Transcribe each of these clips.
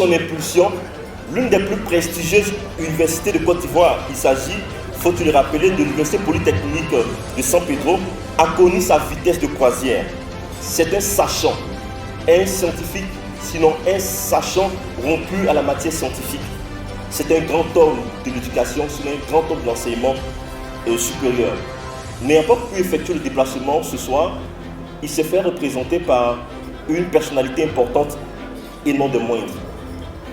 son impulsion, l'une des plus prestigieuses universités de Côte d'Ivoire, il s'agit, faut-il le rappeler, de l'Université Polytechnique de San Pedro, a connu sa vitesse de croisière. C'est un sachant, un scientifique, sinon un sachant rompu à la matière scientifique. C'est un grand homme de l'éducation, c'est un grand homme de l'enseignement supérieur. N'ayant pas pu effectuer le déplacement ce soir, il s'est fait représenter par une personnalité importante et non de moindre.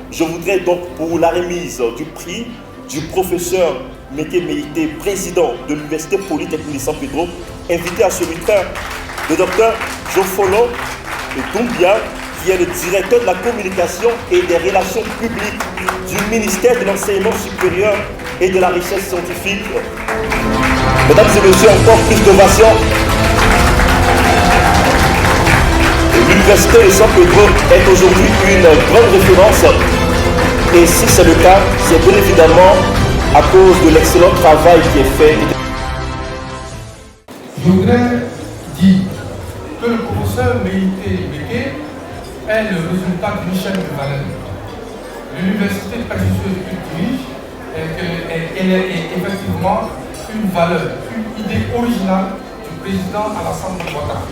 Je voudrais donc, pour la remise du prix du professeur Méké Méité, président de l'Université Polytechnique de San Pedro, inviter à ce bulletin le docteur Jofolo Doumbia, qui est le directeur de la communication et des relations publiques du ministère de l'Enseignement supérieur et de la recherche scientifique. Mesdames et messieurs, encore plus d'ovations. L'Université de San Pedro est aujourd'hui une grande référence. Et si c'est le cas, c'est bien évidemment à cause de l'excellent travail qui est fait. Je voudrais dire que le professeur Méité est le résultat d'une chaîne de valeurs. L'université prestigieuse qu'il dirige, elle est effectivement une valeur, une idée originale du président Alassane Ouattara.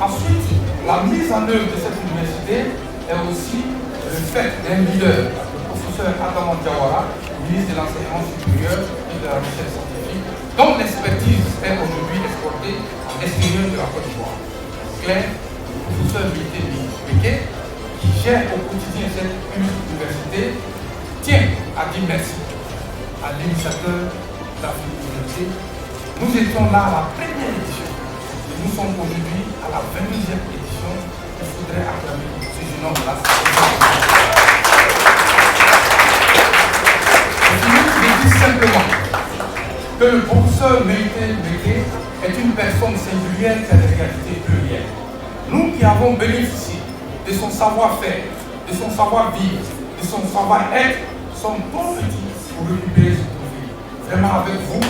Ensuite, la mise en œuvre de cette université est aussi le fait d'un leader, le professeur Adama Diawara, ministre de l'Enseignement supérieur et de la recherche scientifique, dont l'expertise est aujourd'hui exportée à l'extérieur de la Côte d'Ivoire. Claire, le professeur Méké, qui gère au quotidien cette université, tient à dire merci à l'initiateur de la université. Nous étions là à la première édition et nous sommes aujourd'hui à la 22e édition. Il faudrait acclamer ce jeune homme-là. Je dis simplement que le professeur Méké est une personne singulière qui a des réalités plurielles. Nous qui avons bénéficié de son savoir-faire, de son savoir-vivre, de son savoir-être, sommes trop petits pour récupérer ce profil. Vraiment avec vous,